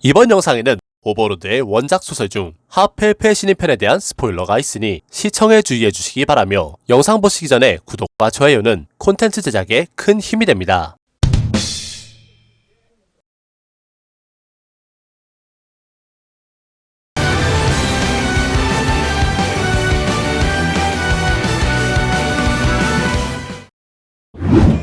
이번 영상에는 오버로드의 원작 소설 중 하펠페 신인편에 대한 스포일러가 있으니 시청에 주의해 주시기 바라며 영상 보시기 전에 구독과 좋아요는 콘텐츠 제작에 큰 힘이 됩니다.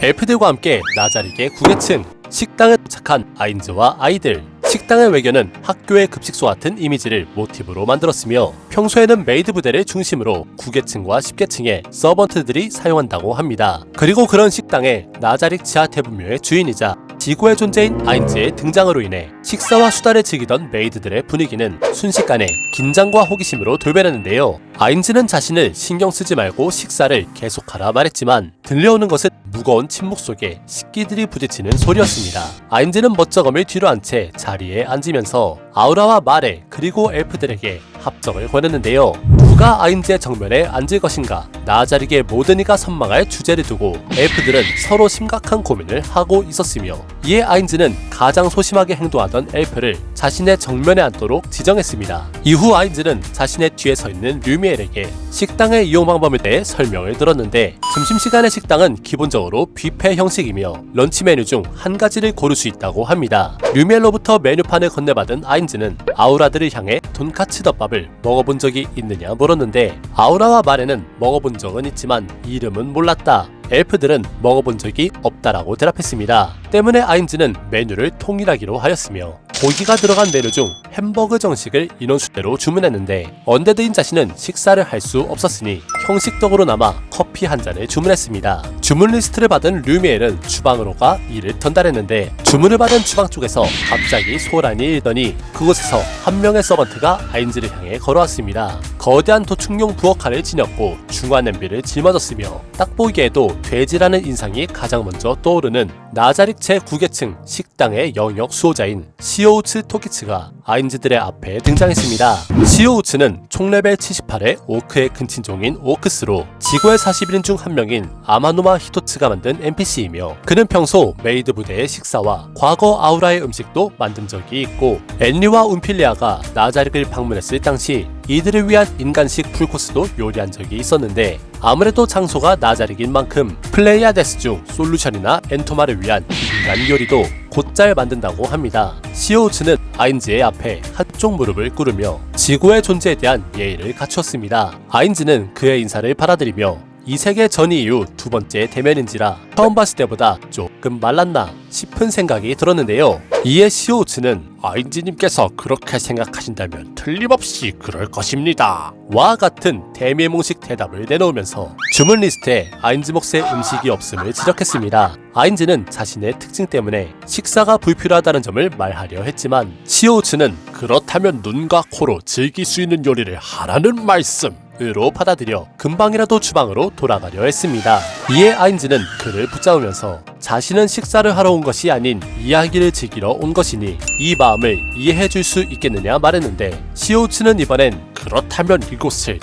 엘프들과 함께 나자릭의 구계층 식당에 도착한 아인즈와 아이들. 식당의 외견은 학교의 급식소 같은 이미지를 모티브로 만들었으며 평소에는 메이드 부대를 중심으로 9계층과 10계층의 서번트들이 사용한다고 합니다. 그리고 그런 식당에 나자릭 지하 태분묘의 주인이자 지구의 존재인 아인즈의 등장으로 인해 식사와 수다를 즐기던 메이드들의 분위기는 순식간에 긴장과 호기심으로 돌변했는데요. 아인즈는 자신을 신경 쓰지 말고 식사를 계속하라 말했지만 들려오는 것은 무거운 침묵 속에 식기들이 부딪히는 소리였습니다. 아인즈는 멋쩍음을 뒤로 한 채 자리에 앉으면서 아우라와 마레 그리고 엘프들에게 합정을 권했는데요. 누가 아인즈의 정면에 앉을 것인가, 나자릭의 모든 이가 선망할 주제를 두고 엘프들은 서로 심각한 고민을 하고 있었으며 이에 아인즈는 가장 소심하게 행동하던 엘프를 자신의 정면에 앉도록 지정했습니다. 이후 아인즈는 자신의 뒤에 서 있는 류미엘에게 식당의 이용 방법에 대해 설명을 들었는데 점심시간의 식당은 기본적으로 뷔페 형식이며 런치 메뉴 중 한 가지를 고를 수 있다고 합니다. 류미엘로부터 메뉴판을 건네받은 아인즈는 아우라들을 향해 돈카츠 덮밥을 먹어본 적이 있느냐 물었는데 아우라와 마레는 먹어본 적은 있지만 이름은 몰랐다. 엘프들은 먹어본 적이 없다라고 대답했습니다. 때문에 아인즈는 메뉴를 통일하기로 하였으며 고기가 들어간 메뉴 중 햄버거 정식을 인원수대로 주문했는데 언데드인 자신은 식사를 할 수 없었으니 형식적으로나마 커피 한 잔을 주문했습니다. 주문 리스트를 받은 류미엘은 주방으로 가 일을 전달했는데 주문을 받은 주방 쪽에서 갑자기 소란이 일더니 그곳에서 한 명의 서번트가 아인즈를 향해 걸어왔습니다. 거대한 도축용 부엌칼을 지녔고 중화 냄비를 짊어졌으며 딱 보기에도 돼지라는 인상이 가장 먼저 떠오르는 나자릭 제9계층 식당의 영역 수호자인 시오우츠 토키츠가 아인즈들의 앞에 등장했습니다. 시오우츠는 총 레벨 78의 오크의 근친종인 오크스로 지구의 41인 중 한 명인 아마노마 히토츠가 만든 NPC이며 그는 평소 메이드 부대의 식사와 과거 아우라의 음식도 만든 적이 있고 엔리와 운필리아가 나자릭을 방문했을 당시 이들을 위한 인간식 풀코스도 요리한 적이 있었는데 아무래도 장소가 나자릭인 만큼 플레이아데스 중 솔루션이나 엔토마를 위한 인간 요리도 곧잘 만든다고 합니다. 시오우츠는 아인즈의 앞에 한쪽 무릎을 꿇으며 지구의 존재에 대한 예의를 갖추었습니다. 아인즈는 그의 인사를 받아들이며 이 세계 전이 이후 두 번째 대면인지라 처음 봤을 때보다 조금 말랐나 싶은 생각이 들었는데요. 이에 시오우츠는 아인즈님께서 그렇게 생각하신다면 틀림없이 그럴 것입니다 와 같은 대미몽식 대답을 내놓으면서 주문 리스트에 아인즈 몫의 음식이 없음을 지적했습니다. 아인즈는 자신의 특징 때문에 식사가 불필요하다는 점을 말하려 했지만 시오우츠는 그렇다면 눈과 코로 즐길 수 있는 요리를 하라는 말씀 으로 받아들여 금방이라도 주방으로 돌아가려 했습니다. 이에 아인즈는 그를 붙잡으면서 자신은 식사를 하러 온 것이 아닌 이야기를 즐기러 온 것이니 이 마음을 이해해줄 수 있겠느냐 말했는데 시오우츠는 이번엔 그렇다면 이곳을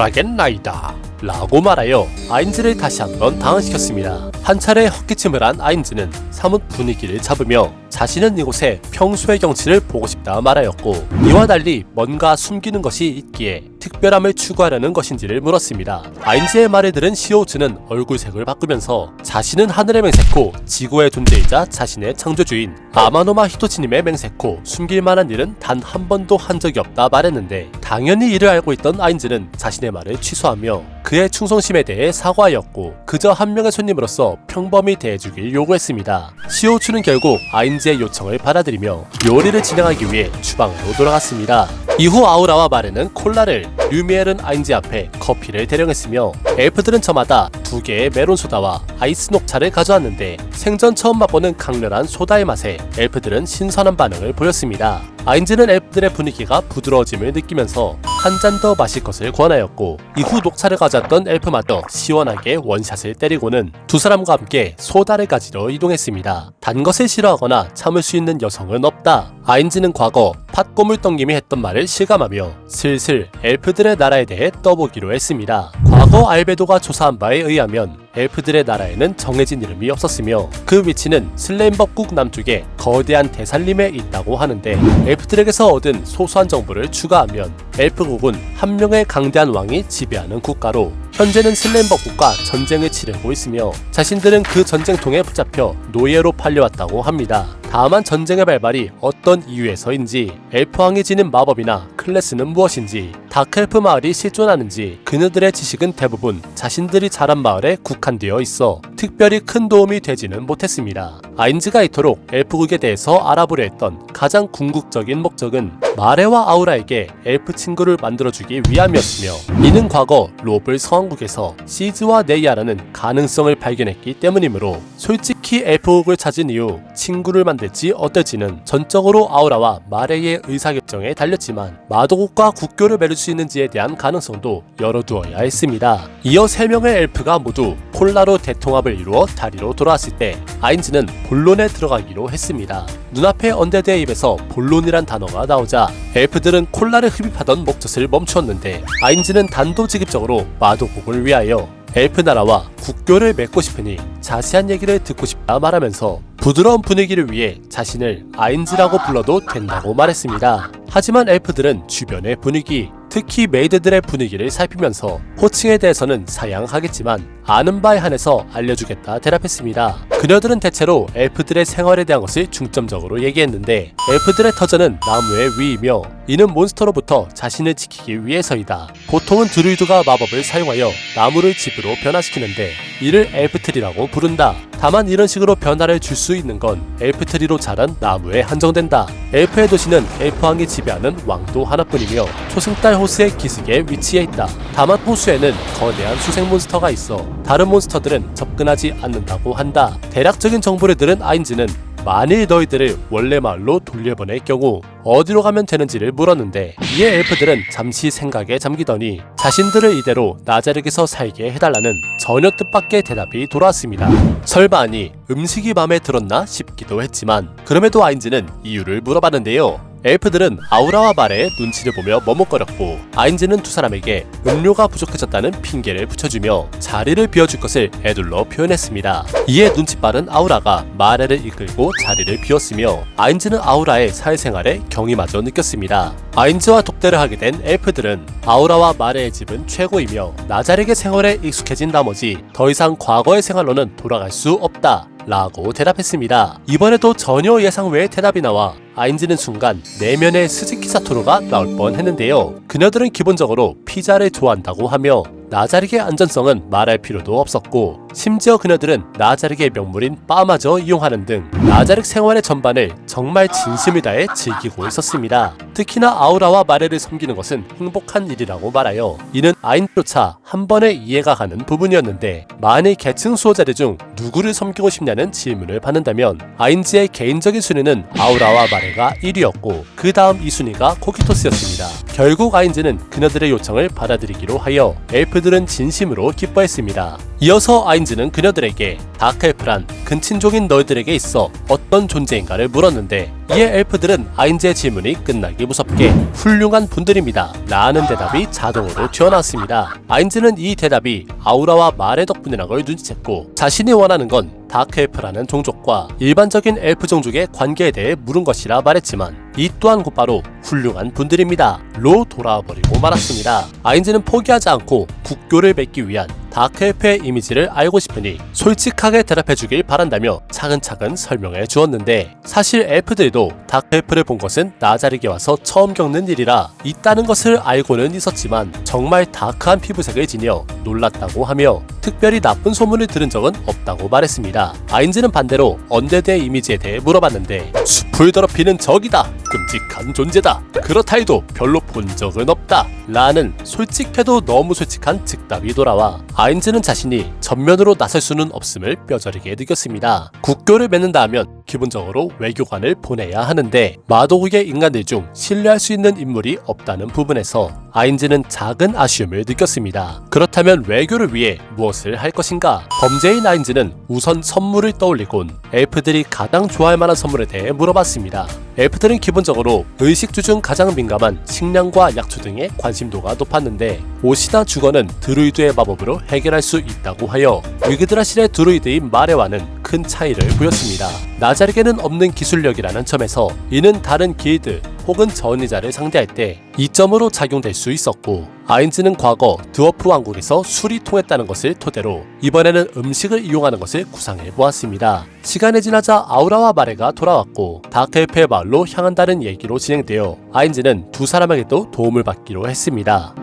대절하겠나이다 라고 말하여 아인즈를 다시 한번 당황시켰습니다. 한 차례 헛기침을 한 아인즈는 사뭇 분위기를 잡으며 자신은 이곳에 평소의 경치를 보고 싶다 말하였고 이와 달리 뭔가 숨기는 것이 있기에 특별함을 추구하려는 것인지를 물었습니다. 아인즈의 말을 들은 시오우츠는 얼굴색을 바꾸면서 자신은 하늘의 맹세코 지구의 존재이자 자신의 창조주인 아마노마 히토치님의 맹세코 숨길 만한 일은 단 한 번도 한 적이 없다 말했는데 당연히 이를 알고 있던 아인즈는 자신의 말을 취소하며 그의 충성심에 대해 사과하였고 그저 한 명의 손님으로서 평범히 대해주길 요구했습니다. 시오우츠는 결국 아인즈의 요청을 받아들이며 요리를 진행하기 위해 주방으로 돌아갔습니다. 이후 아우라와 마레는 콜라를, 류미엘은 아인즈 앞에 커피를 대령했으며 엘프들은 저마다 2개의 메론 소다와 아이스 녹차를 가져왔는데 생전 처음 맛보는 강렬한 소다의 맛에 엘프들은 신선한 반응을 보였습니다. 아인즈는 엘프들의 분위기가 부드러워짐을 느끼면서 한 잔 더 마실 것을 권하였고 이후 녹차를 가져왔던 엘프마저 시원하게 원샷을 때리고는 두 사람과 함께 소다를 가지러 이동했습니다. 단 것을 싫어하거나 참을 수 있는 여성은 없다. 아인즈는 과거 팥고물 떡님이 했던 말을 실감하며 슬슬 엘프들의 나라에 대해 떠보기로 했습니다. 과거 알베도가 조사한 바에 의하면 엘프들의 나라에는 정해진 이름이 없었으며 그 위치는 슬레임법국 남쪽에 거대한 대산림에 있다고 하는데, 엘프들에게서 얻은 소소한 정보를 추가하면 엘프국은 한 명의 강대한 왕이 지배하는 국가로 현재는 슬레임법국과 전쟁을 치르고 있으며 자신들은 그 전쟁통에 붙잡혀 노예로 팔려왔다고 합니다. 다만 전쟁의 발발이 어떤 이유에서인지, 엘프왕이 지닌 마법이나 클래스는 무엇인지, 다크엘프 마을이 실존하는지 그녀들의 지식은 대부분 자신들이 자란 마을에 국한되어 있어 특별히 큰 도움이 되지는 못했습니다. 아인즈가 이토록 엘프국에 대해서 알아보려 했던 가장 궁극적인 목적은 마레와 아우라에게 엘프 친구를 만들어주기 위함이었으며, 이는 과거 로블 서왕국에서 시즈와 네이아라는 가능성을 발견했기 때문이므로 솔직히 엘프국을 찾은 이후 친구를 만들지 어떨지는 전적으로 아우라와 마레의 의사결정에 달렸지만, 마도국과 국교를 맺을 수 있는지에 대한 가능성도 열어두어야 했습니다. 이어 3명의 엘프가 모두 콜라로 대통합을 이루어 다리로 돌아왔을 때 아인즈는 본론에 들어가기로 했습니다. 눈앞에 언데드의 입에서 본론이란 단어가 나오자 엘프들은 콜라를 흡입하던 목젖을 멈추었는데, 아인즈는 단도직입적으로 마도국을 위하여 엘프 나라와 국교를 맺고 싶으니 자세한 얘기를 듣고 싶다 말하면서 부드러운 분위기를 위해 자신을 아인즈라고 불러도 된다고 말했습니다. 하지만 엘프들은 주변의 분위기, 특히 메이드들의 분위기를 살피면서 호칭에 대해서는 사양하겠지만 아는 바에 한해서 알려주겠다 대답했습니다. 그녀들은 대체로 엘프들의 생활에 대한 것을 중점적으로 얘기했는데, 엘프들의 터전은 나무의 위이며 이는 몬스터로부터 자신을 지키기 위해서이다. 보통은 드루이드가 마법을 사용하여 나무를 집으로 변화시키는데 이를 엘프트리라고 부른다. 다만 이런 식으로 변화를 줄 수 있는 건 엘프트리로 자란 나무에 한정된다. 엘프의 도시는 엘프왕이 지배하는 왕도 하나뿐이며 초승달 호수의 기슭에 위치해 있다. 다만 호수에는 거대한 수생 몬스터가 있어 다른 몬스터들은 접근하지 않는다고 한다. 대략적인 정보를 들은 아인즈는 만일 너희들을 원래 마을로 돌려보낼 경우 어디로 가면 되는지를 물었는데, 이에 엘프들은 잠시 생각에 잠기더니 자신들을 이대로 나자르에서 살게 해달라는 전혀 뜻밖의 대답이 돌아왔습니다. 설마 아니 음식이 마음에 들었나 싶기도 했지만, 그럼에도 아인즈는 이유를 물어봤는데요. 엘프들은 아우라와 마레의 눈치를 보며 머뭇거렸고, 아인즈는 두 사람에게 음료가 부족해졌다는 핑계를 붙여주며 자리를 비워줄 것을 애둘러 표현했습니다. 이에 눈치 빠른 아우라가 마레를 이끌고 자리를 비웠으며, 아인즈는 아우라의 사회생활에 경이마저 느꼈습니다. 아인즈와 독대를 하게 된 엘프들은 아우라와 마레의 집은 최고이며 나자르의 생활에 익숙해진 나머지 더 이상 과거의 생활로는 돌아갈 수 없다 라고 대답했습니다. 이번에도 전혀 예상 외의 대답이 나와 아인즈는 순간 내면의 스즈키 사토루가 나올 뻔했는데요. 그녀들은 기본적으로 피자를 좋아한다고 하며 나자르의 안전성은 말할 필요도 없었고, 심지어 그녀들은 나자르의 명물인 바마저 이용하는 등 나자르 생활의 전반을 정말 진심을 다해 즐기고 있었습니다. 특히나 아우라와 마레를 섬기는 것은 행복한 일이라고 말하여 이는 아인조차 한 번에 이해가 가는 부분이었는데, 만일 계층 수호자들 중 누구를 섬기고 싶냐는 질문을 받는다면 아인즈의 개인적인 순위는 아우라와 마레가 1위였고 그 다음 2순위가 코키토스였습니다. 결국 아인즈는 그녀들의 요청을 받아들이기로 하여 엘프들은 진심으로 기뻐했습니다. 이어서 아인즈는 그녀들에게 다크엘프란 근친족인 너희들에게 있어 어떤 존재인가를 물었는데, 이에 엘프들은 아인즈의 질문이 끝나기 무섭게 훌륭한 분들입니다 라는 대답이 자동으로 튀어나왔습니다. 아인즈는 이 대답이 아우라와 마레 덕분이라는 걸 눈치챘고, 자신이 원하는 건 다크엘프라는 종족과 일반적인 엘프 종족의 관계에 대해 물은 것이라 말했지만, 이 또한 곧바로 훌륭한 분들입니다 로 돌아버리고 말았습니다. 아인즈는 포기하지 않고 국교를 맺기 위한 다크엘프의 이미지를 알고 싶으니 솔직하게 대답해주길 바란다며 차근차근 설명해 주었는데, 사실 엘프들도 다크엘프를 본 것은 나자르게 와서 처음 겪는 일이라 있다는 것을 알고는 있었지만 정말 다크한 피부색을 지녀 놀랐다고 하며 특별히 나쁜 소문을 들은 적은 없다고 말했습니다. 아인즈는 반대로 언데드의 이미지에 대해 물어봤는데, 숲을 더럽히는 적이다, 끔찍한 존재다, 그렇다 해도 별로 본 적은 없다 라는 솔직해도 너무 솔직한 즉답이 돌아와 아인즈는 자신이 전면으로 나설 수는 없음을 뼈저리게 느꼈습니다. 국교를 맺는다 하면 기본적으로 외교관을 보내야 하는데 마도국의 인간들 중 신뢰할 수 있는 인물이 없다는 부분에서 아인즈는 작은 아쉬움을 느꼈습니다. 그렇다면 외교를 위해 무엇을 할 것인가? 범죄인 아인즈는 우선 선물을 떠올리곤 엘프들이 가장 좋아할 만한 선물에 대해 물어봤습니다. 엘프들은 기본적으로 의식주 중 가장 민감한 식량과 약초 등의 관심도가 높았는데 옷이나 주거는 드루이드의 마법으로 해결할 수 있다고 하여 위그드라실의 드루이드인 마레와는 큰 차이를 보였습니다. 나자릭에는 없는 기술력이라는 점에서 이는 다른 길드 혹은 전이자를 상대할 때 이점으로 작용될 수 있었고, 아인즈는 과거 드워프 왕국에서 술이 통했다는 것을 토대로 이번에는 음식을 이용하는 것을 구상해 보았습니다. 시간이 지나자 아우라와 마레가 돌아왔고 다크엘프의 마을로 향한다는 얘기로 진행되어 아인즈는 두 사람에게도 도움을 받기로 했습니다.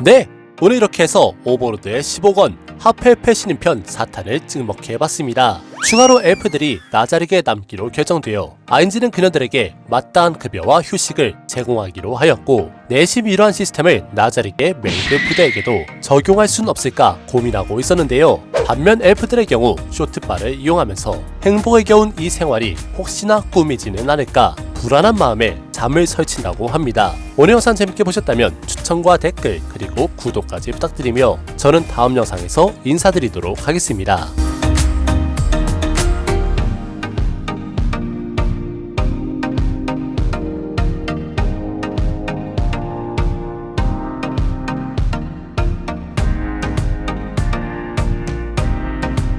네! 오늘 이렇게 해서 오버로드의 15권 하펠페 신인편 4탄을 찍먹해봤습니다. 추가로 엘프들이 나자릭에 남기로 결정되어 아인즈는 그녀들에게 마땅한 급여와 휴식을 제공하기로 하였고, 내심 이러한 시스템을 나자릭의 메이드 부대에게도 적용할 순 없을까 고민하고 있었는데요. 반면 엘프들의 경우 쇼트바를 이용하면서 행복에 겨운 이 생활이 혹시나 꾸미지는 않을까 불안한 마음에 잠을 설친다고 합니다. 오늘 영상 재밌게 보셨다면 추천과 댓글 그리고 구독까지 부탁드리며 저는 다음 영상에서 인사드리도록 하겠습니다.